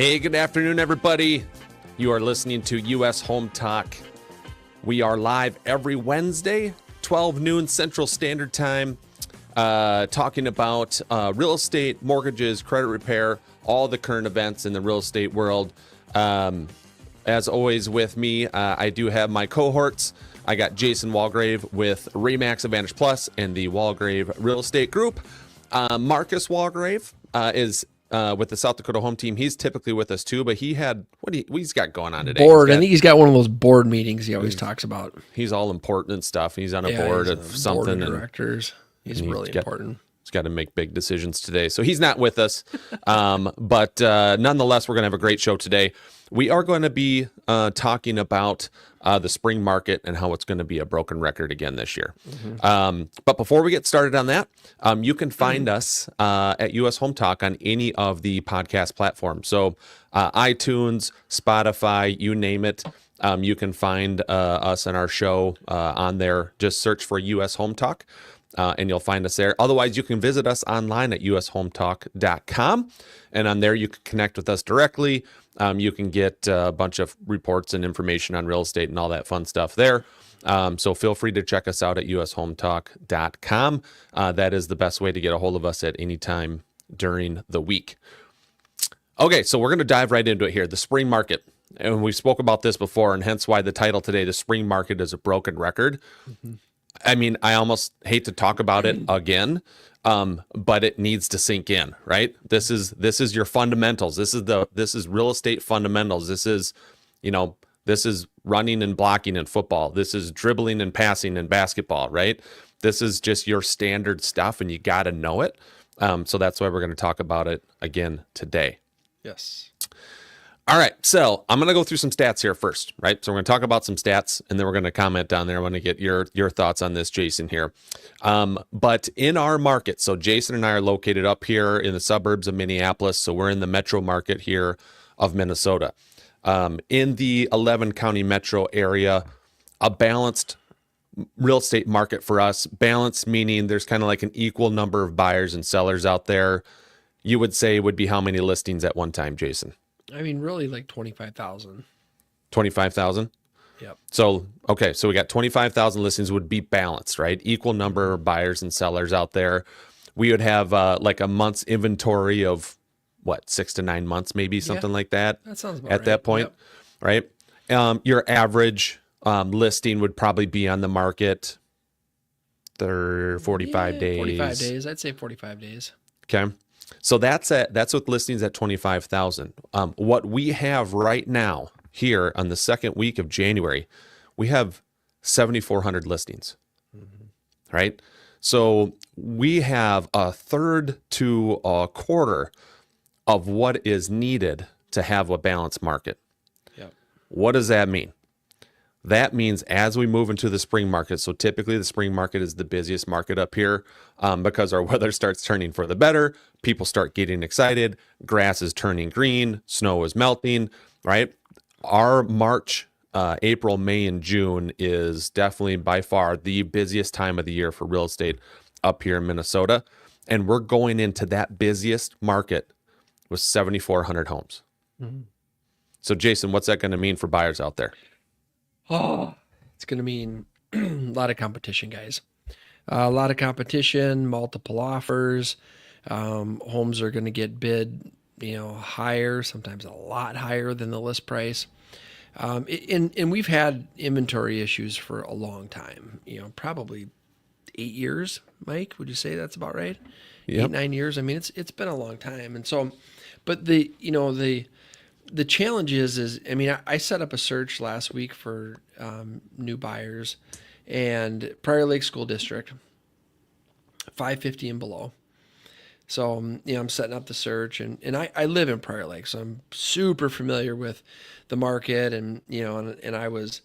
Hey, good afternoon, everybody. You are listening to U.S. Home Talk. We are live every Wednesday, 12 noon Central Standard Time, talking about real estate, mortgages, credit repair, all the current events in the real estate world. As always with me, I do have my cohorts. I got Jason Walgrave with Remax Advantage Plus and the Walgrave Real Estate Group. Marcus Walgrave is with the South Dakota home team. He's typically with us too, but he's got going on today? I think he's got one of those board meetings he always talks about. He's all important and stuff. He's on a board of something. Board of directors. He's really important. He's got to make big decisions today. So he's not with us. But nonetheless, we're going to have a great show today. We are going to be talking about the spring market and how it's going to be a broken record again this year. Mm-hmm. But before we get started on that, you can find us at US Home Talk on any of the podcast platforms. So iTunes, Spotify, you name it. You can find us and our show on there. Just search for US Home Talk. And you'll find us there. Otherwise, you can visit us online at ushometalk.com. And on there, you can connect with us directly. You can get a bunch of reports and information on real estate and all that fun stuff there. So feel free to check us out at ushometalk.com. That is the best way to get a hold of us at any time during the week. Okay, so we're going to dive right into it here. The spring market. And we spoke about this before, and hence why the title today, The Spring Market is a Broken Record. Mm-hmm. I mean, I almost hate to talk about it again, but it needs to sink in, right? This is your fundamentals. This is real estate fundamentals. This is running and blocking in football. This is dribbling and passing in basketball, right? This is just your standard stuff, and you got to know it. So that's why we're going to talk about it again today. Yes. All right, so I'm going to go through some stats here first, right? So we're going to talk about some stats, and then we're going to comment down there. I want to get your thoughts on this, Jason, here. But in our market, so Jason and I are located up here in the suburbs of Minneapolis, so we're in the metro market here of Minnesota. In the 11-county metro area, a balanced real estate market for us. Balanced meaning there's kind of like an equal number of buyers and sellers out there. You would say would be how many listings at one time, Jason? I mean, really like 25,000. 25,000? Yep. So, okay, so we got 25,000 listings would be balanced, right? Equal number of buyers and sellers out there. We would have like a month's inventory of, 6 to 9 months, maybe something like that. That sounds about at right. That point, yep. Right? Your average listing would probably be on the market 45 days. 45 days. I'd say 45 days. Okay. So that's with listings at 25,000. What we have right now here on the second week of January, we have 7,400 listings, right? So we have a third to a quarter of what is needed to have a balanced market. Yep. What does that mean? That means as we move into the spring market, so typically the spring market is the busiest market up here because our weather starts turning for the better. People start getting excited. Grass is turning green. Snow is melting, right? Our March, April, May, and June is definitely by far the busiest time of the year for real estate up here in Minnesota. And we're going into that busiest market with 7,400 homes. Mm-hmm. So Jason, what's that going to mean for buyers out there? Oh, it's going to mean a lot of competition, guys. A lot of competition, multiple offers. Homes are going to get bid, higher, sometimes a lot higher than the list price. And we've had inventory issues for a long time, probably 8 years, Mike, would you say that's about right? Yep. 8-9 years. I mean, it's been a long time. And so, but the challenge is, I set up a search last week for new buyers, and Prior Lake School District, 550 and below. So, I'm setting up the search, and I live in Prior Lake, so I'm super familiar with the market, and and I was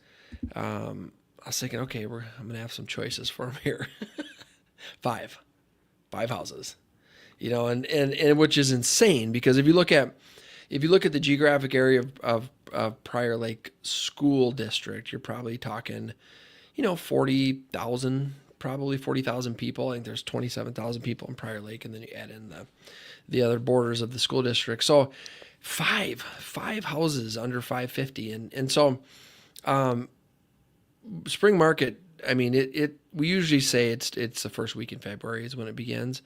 thinking, okay, I'm gonna have some choices for them here. five houses, and which is insane, because if you look at the geographic area of Prior Lake School District, you're probably talking, 40,000, probably 40,000 people. I think there's 27,000 people in Prior Lake, and then you add in the other borders of the school district. So five houses under 550. And so spring market, I mean, we usually say it's the first week in February is when it begins.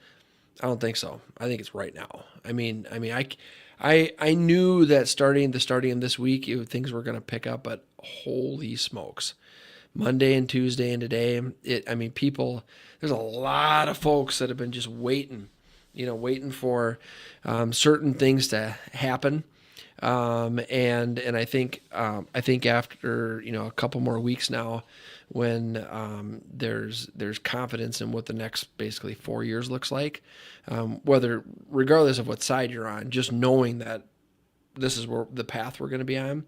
I don't think so. I think it's right now. I knew that starting this week, things were going to pick up, but holy smokes. Monday and Tuesday and today, people, there's a lot of folks that have been just waiting for certain things to happen. And I think after, a couple more weeks now, when there's confidence in what the next basically 4 years looks like, regardless of what side you're on, just knowing that this is where the path we're going to be on,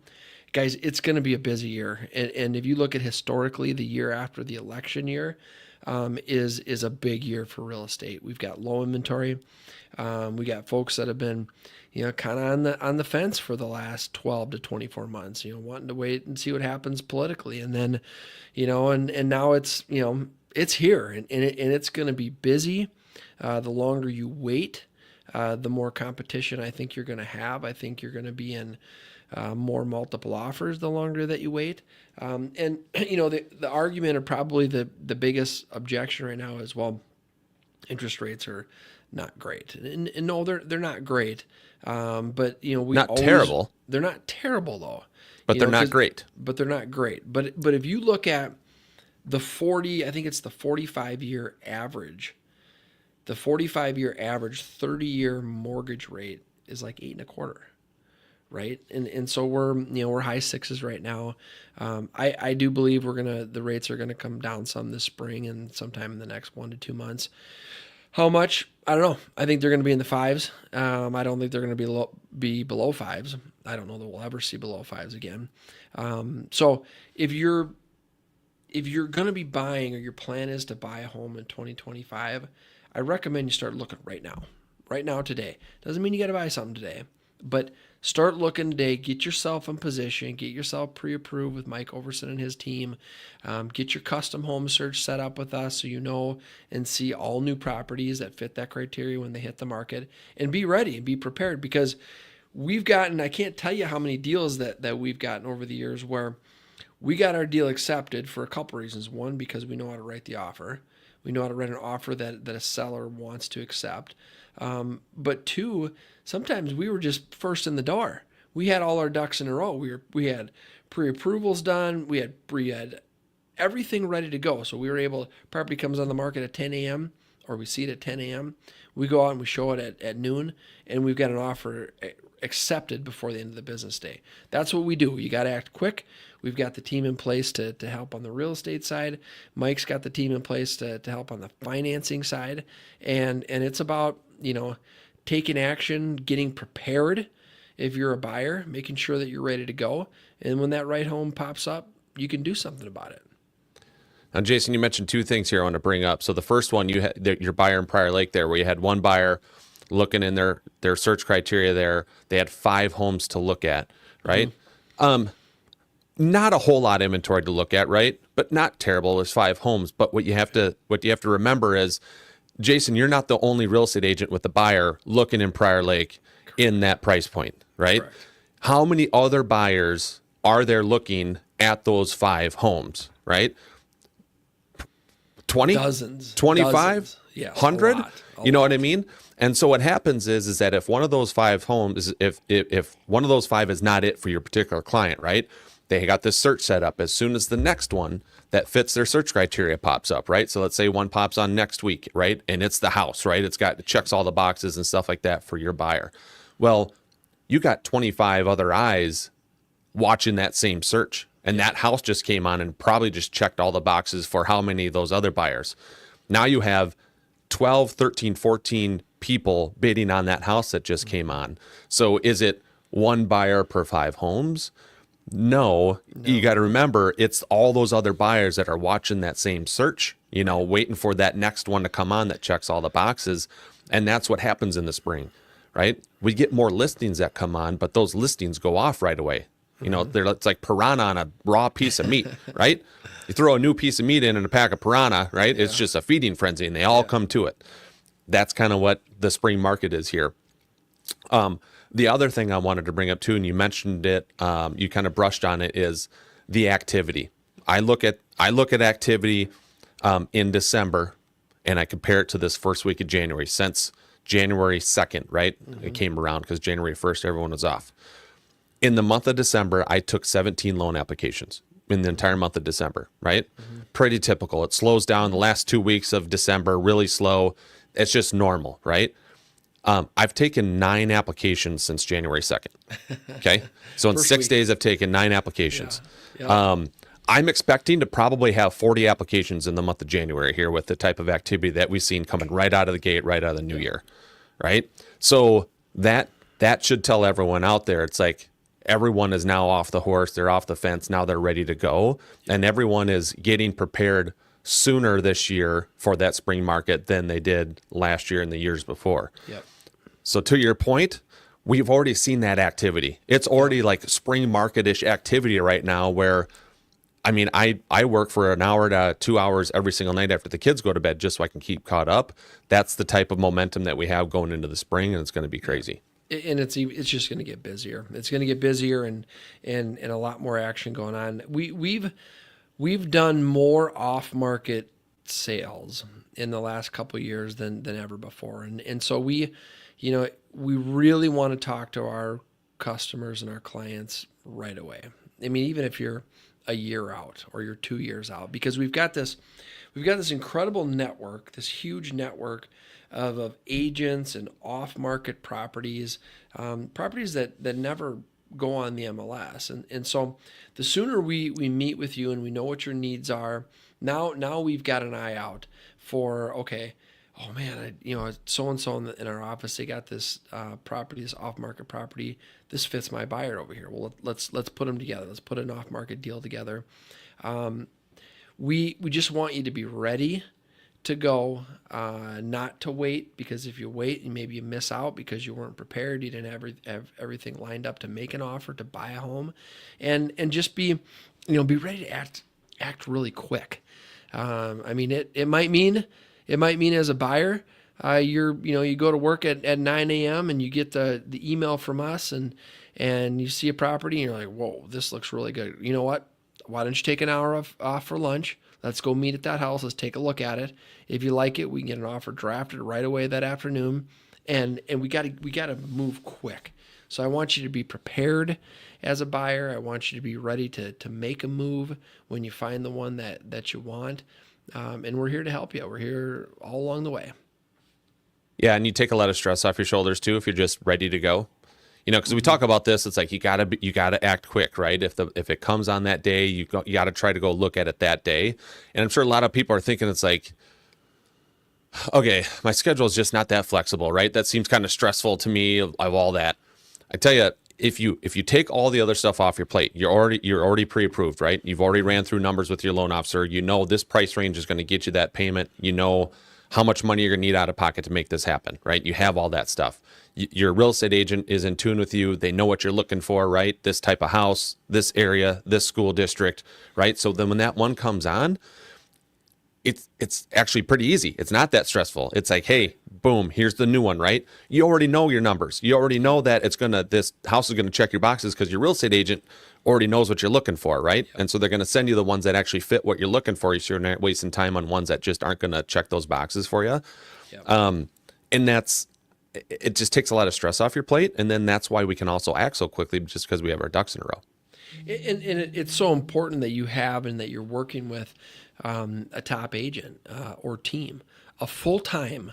guys, it's going to be a busy year. And if you look at historically, the year after the election year is a big year for real estate. We've got low inventory. We got folks that have been, kind of on the fence for the last 12 to 24 months, wanting to wait and see what happens politically. And then, and now it's, it's here and it's going to be busy. The longer you wait, the more competition I think you're going to have. I think you're going to be in more multiple offers the longer that you wait. The argument, or probably the biggest objection right now is, well, interest rates are not great. And no, they're not great. But terrible. They're not terrible though. But they're not great. But they're not great. But if you look at the 45-year average, the 45-year average 30-year mortgage rate is like 8.25%. Right. And so we're high sixes right now. I do believe the rates are going to come down some this spring and sometime in the next 1 to 2 months. How much? I don't know. I think they're going to be in the fives. I don't think they're going to be below fives. I don't know that we'll ever see below fives again. So if you're going to be buying, or your plan is to buy a home in 2025, I recommend you start looking right now today. Doesn't mean you got to buy something today, but start looking today. Get yourself in position. Get yourself pre-approved with Mike Ouverson and his team. Get your custom home search set up with us so you know and see all new properties that fit that criteria when they hit the market. And be ready and be prepared, because we've gotten, I can't tell you how many deals that we've gotten over the years where we got our deal accepted for a couple reasons. One, because we know how to write the offer. We know how to write an offer that a seller wants to accept. But two, sometimes we were just first in the door. We had all our ducks in a row. We had pre-approvals done. We had everything ready to go. So we were able, property comes on the market at 10 a.m. or we see it at 10 a.m. We go out and we show it at noon, and we've got an offer accepted before the end of the business day. That's what we do. You got to act quick. We've got the team in place to help on the real estate side. Mike's got the team in place to help on the financing side. And it's about, taking action, getting prepared if you're a buyer, making sure that you're ready to go. And when that right home pops up, you can do something about it. Now, Jason, you mentioned two things here I want to bring up. So the first one, you had your buyer in Prior Lake there, where you had one buyer looking in their search criteria there. They had 5 homes to look at, right? Mm-hmm. Not a whole lot of inventory to look at, right? But not terrible. There's 5 homes. But what you have to remember is, Jason, you're not the only real estate agent with a buyer looking in Prior Lake in that price point, right? Correct. How many other buyers are there looking at those 5 homes, right? 20? Dozens. 25? Dozens. Yeah. 100? You know what I mean? And so what happens is that if one of those 5 homes, if one of those 5 is not it for your particular client, right? They got this search set up. As soon as the next one that fits their search criteria pops up, right? So let's say one pops on next week, right? And it's the house, right? It checks all the boxes and stuff like that for your buyer. Well, you got 25 other eyes watching that same search. And that house just came on and probably just checked all the boxes for how many of those other buyers. Now you have 12, 13, 14 people bidding on that house that just came on. So is it one buyer per 5 homes? No. You got to remember, it's all those other buyers that are watching that same search, waiting for that next one to come on that checks all the boxes. And that's what happens in the spring, right? We get more listings that come on, but those listings go off right away. It's like piranha on a raw piece of meat, right? You throw a new piece of meat in and a pack of piranha, right? Yeah. It's just a feeding frenzy, and they all come to it. That's kind of what the spring market is here. The other thing I wanted to bring up too, and you mentioned it, you kind of brushed on it, is the activity. I look at activity in December, and I compare it to this first week of January. Since January 2nd, right? It came around because January 1st, everyone was off. In the month of December, I took 17 loan applications in the entire month of December, right? Pretty typical. It slows down the last 2 weeks of December, really slow. It's just normal, right? I've taken 9 applications since January 2nd. Okay. So in First 6 week. days, I've taken 9 applications. Yeah. I'm expecting to probably have 40 applications in the month of January here with the type of activity that we've seen coming right out of the gate, right out of the new year. Right. So that should tell everyone out there, it's like everyone is now off the horse. They're off the fence. Now they're ready to go. And everyone is getting prepared sooner this year for that spring market than they did last year and the years before. Yep. So to your point, we've already seen that activity. It's already like spring market-ish activity right now where, I mean, I work for an hour to 2 hours every single night after the kids go to bed just so I can keep caught up. That's the type of momentum that we have going into the spring, and it's going to be crazy. And it's just going to get busier. It's going to get busier and a lot more action going on. We've done more off-market sales in the last couple of years than ever before. And so we really want to talk to our customers and our clients right away. I mean, even if you're a year out or you're 2 years out, because we've got this incredible network, this huge network of agents and off-market properties, properties that never go on the MLS. And so the sooner we meet with you and we know what your needs are, now we've got an eye out for, okay, oh man, so-and-so in our office, they got this property, this off-market property. This fits my buyer over here. Well, let's put them together. Let's put an off-market deal together. We just want you to be ready to go, not to wait, because if you wait and maybe you miss out because you weren't prepared, you didn't have everything lined up to make an offer to buy a home, and just be ready to act really quick. I mean, it might mean as a buyer, you go to work at 9 a.m. and you get the email from us and you see a property and you're like, whoa, this looks really good. You know what? Why don't you take an hour off for lunch? Let's go meet at that house. Let's take a look at it. If you like it, we can get an offer drafted right away that afternoon. And we got to move quick. So I want you to be prepared as a buyer. I want you to be ready to make a move when you find the one that you want. And we're here to help you. We're here all along the way. Yeah, and you take a lot of stress off your shoulders too if you're just ready to go. Because we talk about this, it's like you gotta act quick, right? If it comes on that day, you gotta try to go look at it that day. And I'm sure a lot of people are thinking it's like, okay, my schedule is just not that flexible, right? That seems kind of stressful to me of all that. I tell you, if you take all the other stuff off your plate, you're already pre-approved, right? You've already ran through numbers with your loan officer. You know this price range is going to get you that payment. You know how much money you're going to need out of pocket to make this happen, right? You have all that stuff. Your real estate agent is in tune with you. They know what you're looking for, right? This type of house, this area, this school district, right? So then when that one comes on, it's actually pretty easy. It's not that stressful. It's like, hey, boom, here's the new one, right? You already know your numbers. You already know that this house is going to check your boxes because your real estate agent already knows what you're looking for, right? Yep. And so they're going to send you the ones that actually fit what you're looking for. So you're not wasting time on ones that just aren't going to check those boxes for you. Yep. And it just takes a lot of stress off your plate. And then that's why we can also act so quickly, just because we have our ducks in a row. And it's so important that you have and that you're working with a top agent or team, a full-time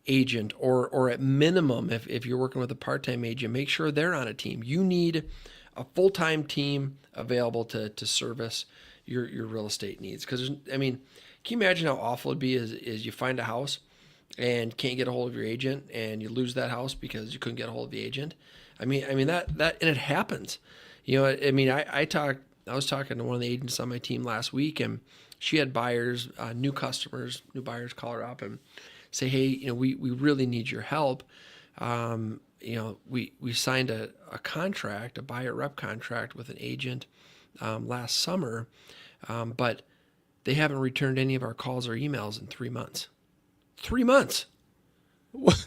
agent, or at minimum, if you're working with a part-time agent, make sure they're on a team. You need a full-time team available to service your real estate needs. Because, I mean, can you imagine how awful it'd be is you find a house and can't get a hold of your agent and you lose that house because you couldn't get a hold of the agent? I mean that and it happens. I mean, I was talking to one of the agents on my team last week, and she had buyers, new buyers call her up and say, hey, we really need your help. We signed a contract, a buyer rep contract with an agent last summer, but they haven't returned any of our calls or emails in 3 months. 3 months. What?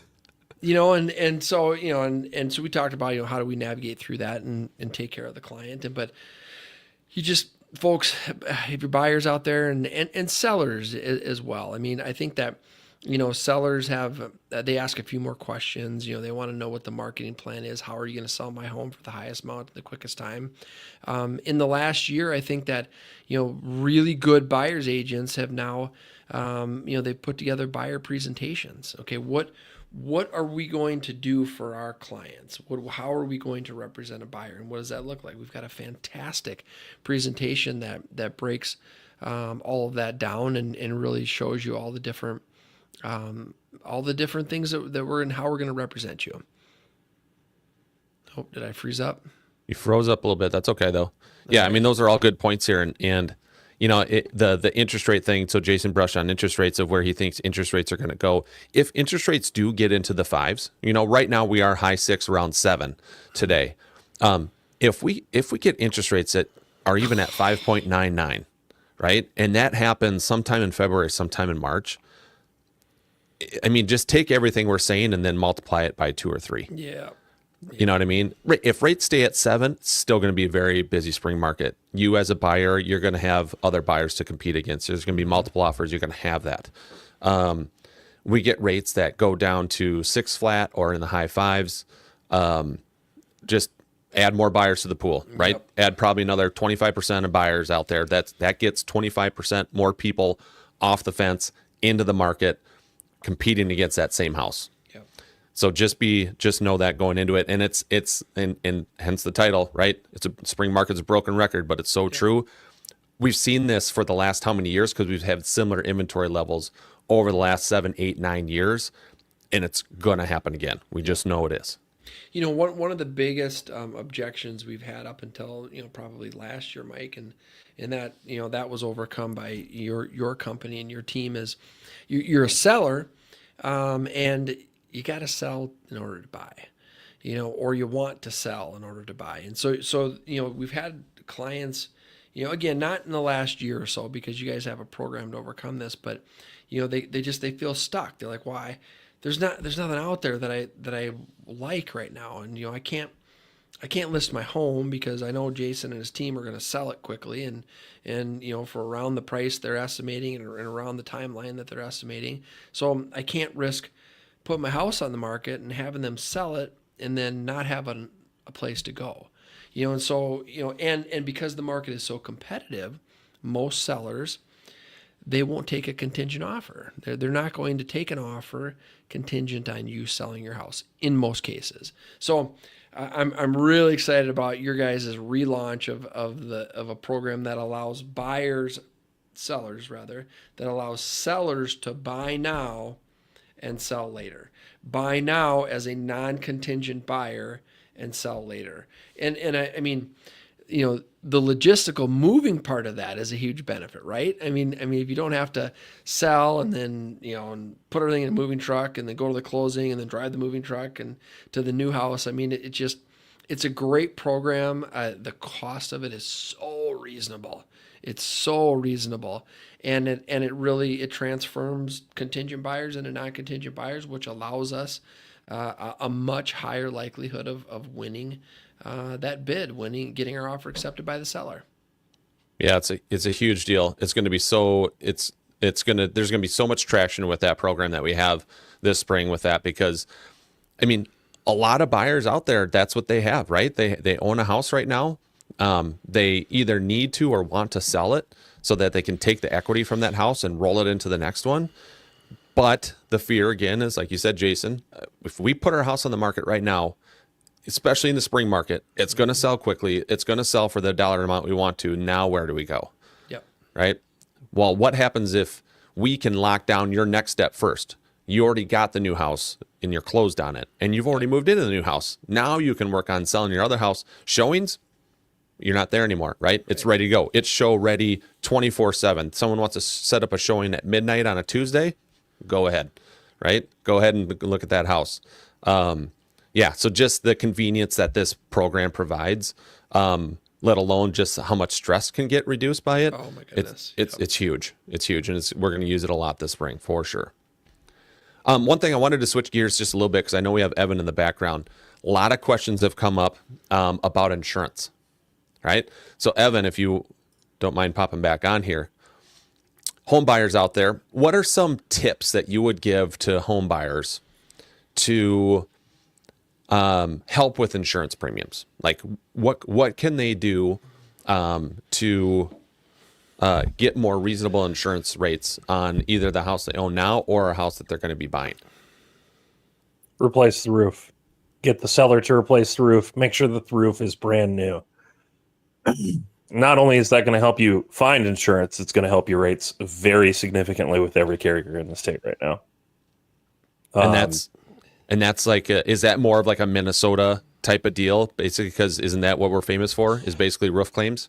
And so, and so we talked about, how do we navigate through that and take care of the client. But you just, folks, if your buyers out there and sellers as well. I mean, I think that, sellers have, they ask a few more questions. They want to know what the marketing plan is. How are you going to sell my home for the highest amount in the quickest time? In the last year, I think that, really good buyers agents have now, they've put together buyer presentations. Okay. What are we going to do for our clients? How are we going to represent a buyer, and what does that look like? We've got a fantastic presentation that breaks all of that down and really shows you all the different things that we're and how we're going to represent you. Oh, did I freeze up? You froze up a little bit. That's okay though. Yeah, I mean those are all good points here, and the interest rate thing. So Jason brushed on interest rates of where he thinks interest rates are going to go. If interest rates do get into the fives, right now we are high 6, around 7 today. If we get interest rates that are even at 5.99, right, and that happens sometime in February, sometime in March. I mean, just take everything we're saying and then multiply it by 2 or 3. Yeah. You know what I mean? If rates stay at 7, it's still going to be a very busy spring market. You as a buyer, you're going to have other buyers to compete against. There's going to be multiple offers. You're going to have that. We get rates that go down to 6 flat or in the high 5s. Just add more buyers to the pool, right? Yep. Add probably another 25% of buyers out there. That gets 25% more people off the fence into the market competing against that same house. So just know that going into it, and it's and hence the title, right? It's a spring market's a broken record, but it's so true. We've seen this for the last how many years, because we've had similar inventory levels over the last 7, 8, 9 years, and it's gonna happen again. We just know it is. One of the biggest objections we've had up until probably last year, Mike, and that that was overcome by your company and your team is you're a seller, and you got to sell in order to buy, or you want to sell in order to buy. And so we've had clients, again, not in the last year or so, because you guys have a program to overcome this, but they feel stuck. They're like, why? There's nothing out there that I like right now. And, I can't list my home because I know Jason and his team are going to sell it quickly and for around the price they're estimating and around the timeline that they're estimating. So I can't risk put my house on the market and having them sell it and then not have a place to go, and so, and because the market is so competitive, most sellers, they won't take a contingent offer. They're not going to take an offer contingent on you selling your house in most cases. So I'm really excited about your guys' relaunch of a program that allows sellers that allows sellers to buy now and sell later. Buy now as a non-contingent buyer and sell later. And I mean, the logistical moving part of that is a huge benefit, right? I mean, if you don't have to sell and then, and put everything in a moving truck and then go to the closing and then drive the moving truck and to the new house. I mean, it's a great program. The cost of it is so reasonable. It's so reasonable. And it really transforms contingent buyers into non-contingent buyers, which allows us a much higher likelihood of winning that bid, getting our offer accepted by the seller. Yeah, it's a huge deal. It's going to be there's going to be so much traction with that program that we have this spring with that, because I mean, a lot of buyers out there, that's what they have, right? They own a house right now. They either need to or want to sell it so that they can take the equity from that house and roll it into the next one. But the fear, again, is like you said, Jason, if we put our house on the market right now, especially in the spring market, it's going to sell quickly. It's going to sell for the dollar amount we want to. Now, where do we go? Yep. Right? Well, what happens if we can lock down your next step first? You already got the new house and you're closed on it, and you've already moved into the new house. Now you can work on selling your other house. Showings, you're not there anymore, right? It's ready to go. It's show ready 24/7. Someone wants to set up a showing at midnight on a Tuesday, go ahead, right? Go ahead and look at that house. Yeah, so just the convenience that this program provides, let alone just how much stress can get reduced by it. Oh my goodness. It's huge. It's huge, and we're going to use it a lot this spring for sure. One thing I wanted to switch gears just a little bit because I know we have Evan in the background. A lot of questions have come up about insurance, right? So Evan, if you don't mind popping back on here, home buyers out there, what are some tips that you would give to home buyers to help with insurance premiums? Like what can they do to get more reasonable insurance rates on either the house they own now or a house that they're going to be buying? Replace the roof. Get the seller to replace the roof. Make sure that the roof is brand new. Not only is that going to help you find insurance, it's going to help your rates very significantly with every carrier in the state right now. And that's like, is that more of like a Minnesota type of deal? Basically, because isn't that what we're famous for? Is basically roof claims?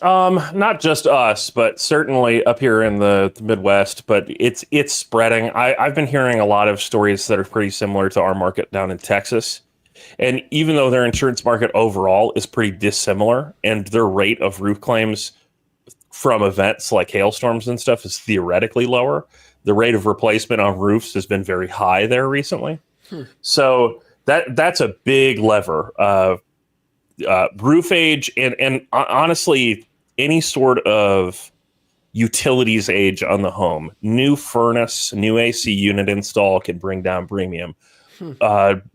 Not just us, but certainly up here in the Midwest, but it's spreading. I've been hearing a lot of stories that are pretty similar to our market down in Texas. And even though their insurance market overall is pretty dissimilar and their rate of roof claims from events like hailstorms and stuff is theoretically lower, the rate of replacement on roofs has been very high there recently. So that's a big lever. Roof age and honestly, any sort of utilities age on the home. New furnace, new AC unit install can bring down premium.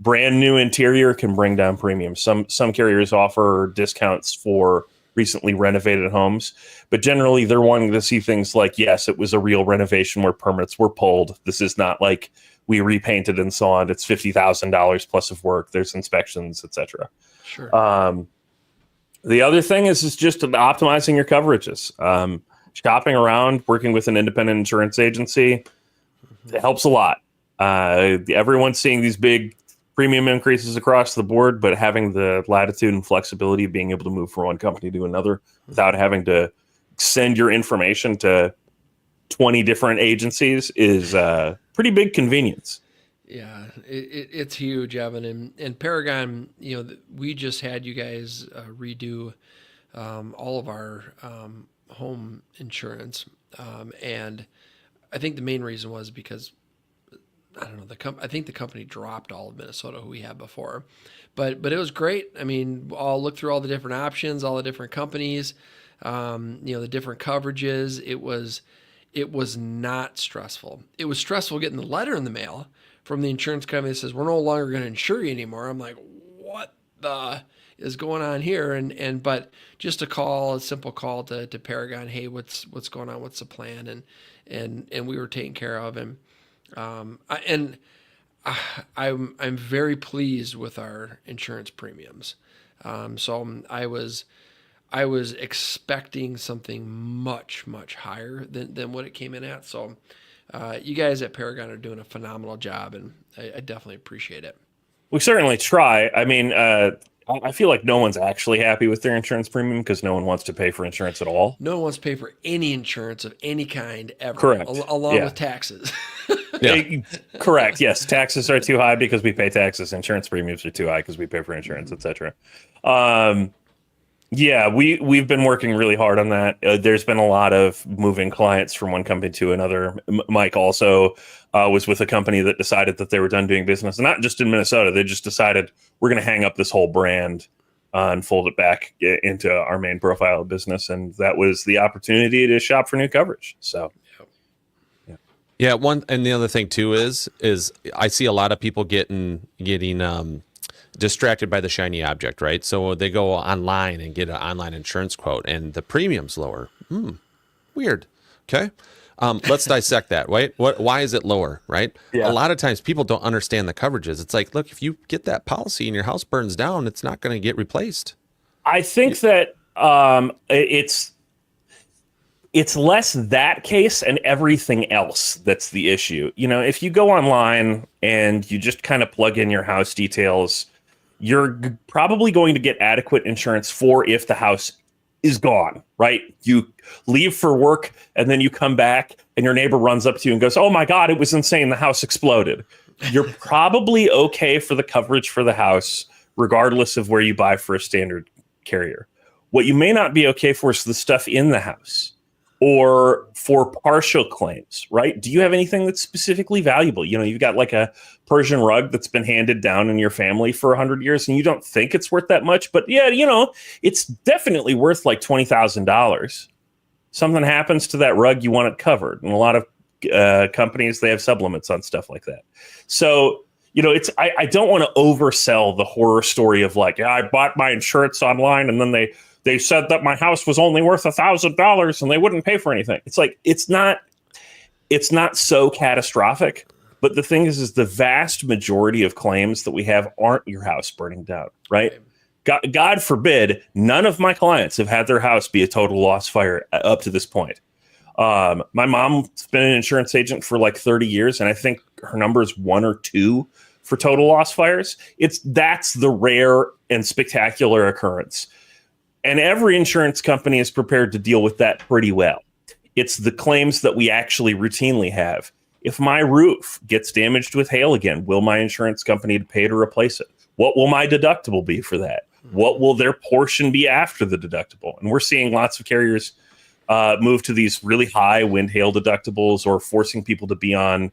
Brand new interior can bring down premium. Some carriers offer discounts for recently renovated homes, but generally they're wanting to see things like, yes, it was a real renovation where permits were pulled. This is not like we repainted and so on. It's $50,000 plus of work. There's inspections, etc. Sure. The other thing is just optimizing your coverages. Shopping around, working with an independent insurance agency, it helps a lot. Everyone's seeing these big premium increases across the board, but having the latitude and flexibility of being able to move from one company to another without having to send your information to 20 different agencies is a pretty big convenience. Yeah, it's huge, Evan. And Paragon, we just had you guys redo all of our home insurance. And I think the main reason was because, I don't know, I think the company dropped all of Minnesota who we had before. But it was great. I mean, I'll look through all the different options, all the different companies, the different coverages. It was not stressful. It was stressful getting the letter in the mail from the insurance company that says, we're no longer going to insure you anymore. I'm like, what the is going on here? But just a simple call to Paragon, hey, what's going on? What's the plan? And we were taken care of. And I'm very pleased with our insurance premiums. So I was expecting something much, much higher than what it came in at. So you guys at Paragon are doing a phenomenal job, and I definitely appreciate it. We certainly try. I mean, I feel like no one's actually happy with their insurance premium because no one wants to pay for insurance at all. No one wants to pay for any insurance of any kind ever. Correct. Along with taxes. Yeah. Correct. Yes. Taxes are too high because we pay taxes. Insurance premiums are too high because we pay for insurance, etc. Yeah, we've been working really hard on that. There's been a lot of moving clients from one company to another. Mike also was with a company that decided that they were done doing business, and not just in Minnesota. They just decided we're going to hang up this whole brand and fold it back into our main profile of business, and that was the opportunity to shop for new coverage. So, yeah. One and the other thing too is I see a lot of people getting distracted by the shiny object, right? So they go online and get an online insurance quote and the premium's lower. Weird. Okay. Let's dissect that, right? Why is it lower, right? Yeah. A lot of times people don't understand the coverages. It's like, look, if you get that policy and your house burns down, it's not going to get replaced. I think that it's less that case and everything else that's the issue. If you go online and you just kind of plug in your house details, you're probably going to get adequate insurance for if the house is gone, right? You leave for work and then you come back and your neighbor runs up to you and goes, oh my God, it was insane. The house exploded. You're probably okay for the coverage for the house, regardless of where you buy for a standard carrier. What you may not be okay for is the stuff in the house. or for partial claims, right? Do you have anything that's specifically valuable? You know, you've got like a Persian rug that's been handed down in your family for 100 years and you don't think it's worth that much, but yeah, you know, it's definitely worth like $20,000. Something happens to that rug, you want it covered. And a lot of companies, they have supplements on stuff like that. So, you know, I don't want to oversell the horror story of like, yeah, I bought my insurance online and then they said that my house was only worth $1,000 and they wouldn't pay for anything. It's like, it's not so catastrophic. But the thing is the vast majority of claims that we have aren't your house burning down, right? God forbid, none of my clients have had their house be a total loss fire up to this point. My mom's been an insurance agent for like 30 years, and I think her number is 1 or 2 for total loss fires. That's the rare and spectacular occurrence. And every insurance company is prepared to deal with that pretty well. It's the claims that we actually routinely have. If my roof gets damaged with hail again, will my insurance company pay to replace it? What will my deductible be for that? What will their portion be after the deductible? And we're seeing lots of carriers move to these really high wind hail deductibles or forcing people to be on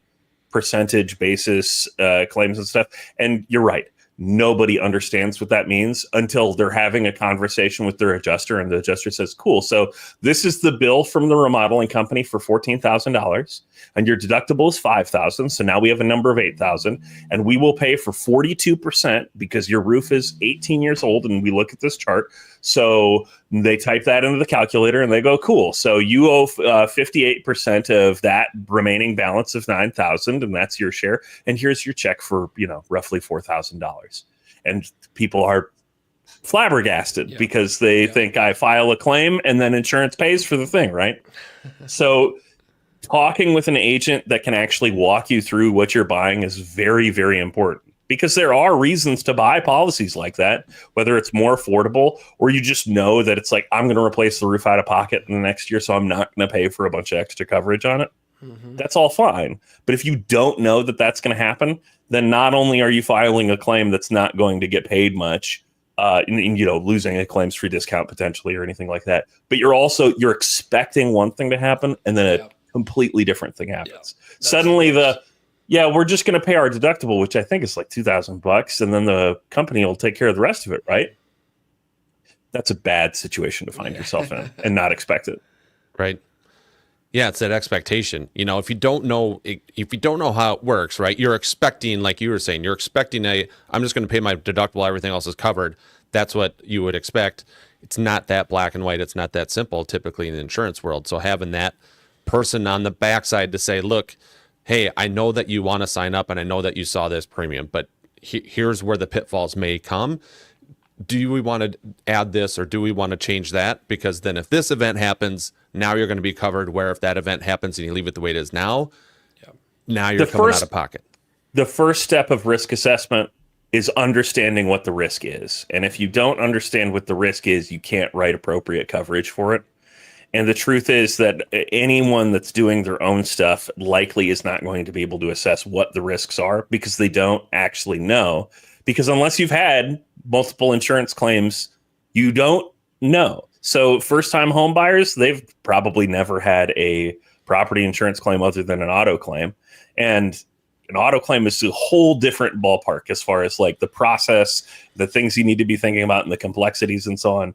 percentage basis claims and stuff. And you're right. Nobody understands what that means until they're having a conversation with their adjuster and the adjuster says, cool, so this is the bill from the remodeling company for $14,000 and your deductible is $5,000. So now we have a number of $8,000 and we will pay for 42% because your roof is 18 years old and we look at this chart. So they type that into the calculator and they go, cool. So you owe 58% of that remaining balance of $9,000 and that's your share. And here's your check for, you know, roughly $4,000. And people are flabbergasted because they think I file a claim and then insurance pays for the thing, right? So talking with an agent that can actually walk you through what you're buying is very, very important. Because there are reasons to buy policies like that, whether it's more affordable or you just know that it's like, I'm going to replace the roof out of pocket in the next year, so I'm not going to pay for a bunch of extra coverage on it. Mm-hmm. That's all fine. But if you don't know that that's going to happen, then not only are you filing a claim that's not going to get paid much, you know, losing a claims-free discount potentially or anything like that, but you're expecting one thing to happen and then a completely different thing happens. Suddenly we're just going to pay our deductible, which I think is like $2,000, and then the company will take care of the rest of it, right? That's a bad situation to find yourself in and not expect it. Right. Yeah, it's that expectation. You know, if you don't know how it works, right? You're expecting, like you were saying, I'm just going to pay my deductible, everything else is covered. That's what you would expect. It's not that black and white. It's not that simple, typically in the insurance world. So having that person on the backside to say, look, hey, I know that you want to sign up and I know that you saw this premium, but here's where the pitfalls may come. Do we want to add this or do we want to change that? Because then if this event happens, now you're going to be covered, where if that event happens and you leave it the way it is now, now you're coming out of pocket. The first step of risk assessment is understanding what the risk is. And if you don't understand what the risk is, you can't write appropriate coverage for it. And the truth is that anyone that's doing their own stuff likely is not going to be able to assess what the risks are because they don't actually know. Because unless you've had multiple insurance claims, you don't know. So first-time home buyers, they've probably never had a property insurance claim other than an auto claim. And an auto claim is a whole different ballpark as far as like the process, the things you need to be thinking about and the complexities and so on.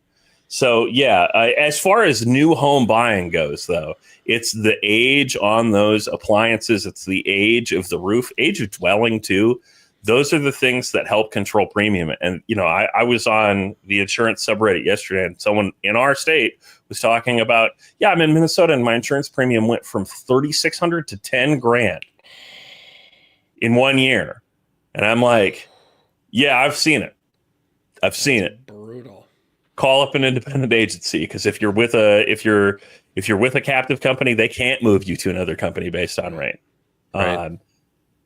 So, as far as new home buying goes, though, it's the age on those appliances. It's the age of the roof, age of dwelling, too. Those are the things that help control premium. And, you know, I was on the insurance subreddit yesterday and someone in our state was talking about, I'm in Minnesota and my insurance premium went from $3,600 to $10,000 in 1 year. And I'm like, I've seen it. Brutal. Call up an independent agency because if you're with a captive company, they can't move you to another company based on rate. Right.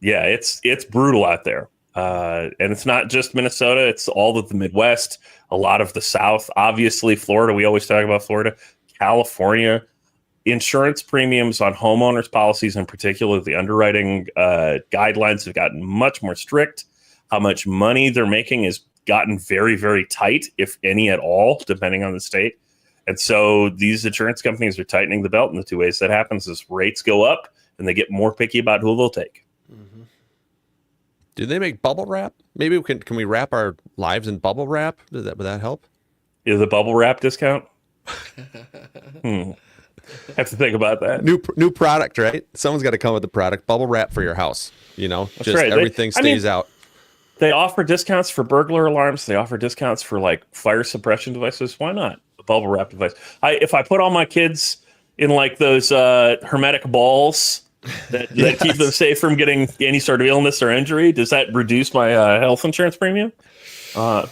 It's brutal out there, and it's not just Minnesota; it's all of the Midwest, a lot of the South, obviously Florida. We always talk about Florida, California. Insurance premiums on homeowners policies, in particular, the underwriting guidelines have gotten much more strict. How much money they're making is gotten very, very tight, if any at all, depending on the state. And so these insurance companies are tightening the belt, and the two ways that happens is rates go up and they get more picky about who they'll take. Mm-hmm. Do they make bubble wrap? Maybe can we wrap our lives in bubble wrap? Would that help? Is the bubble wrap discount? Have to think about that. New product, right? Someone's got to come with the product. Bubble wrap for your house. That's right. Everything stays out. They offer discounts for burglar alarms. They offer discounts for like fire suppression devices. Why not a bubble wrap device? If I put all my kids in like those hermetic balls that keep them safe from getting any sort of illness or injury, does that reduce my health insurance premium? So,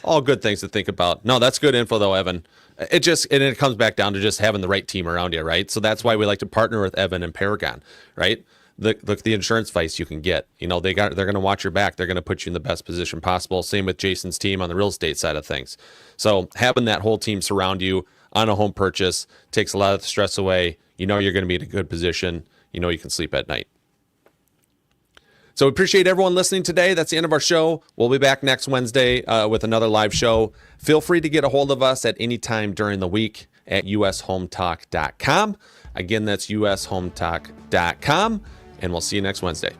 all good things to think about. No, that's good info though, Evan. It comes back down to just having the right team around you, right? So that's why we like to partner with Evan and Paragon, right? The insurance advice you can get. They're going to watch your back. They're going to put you in the best position possible. Same with Jason's team on the real estate side of things. So having that whole team surround you on a home purchase takes a lot of the stress away. You're going to be in a good position. You can sleep at night. So we appreciate everyone listening today. That's the end of our show. We'll be back next Wednesday with another live show. Feel free to get a hold of us at any time during the week at ushometalk.com. Again, that's ushometalk.com. And we'll see you next Wednesday.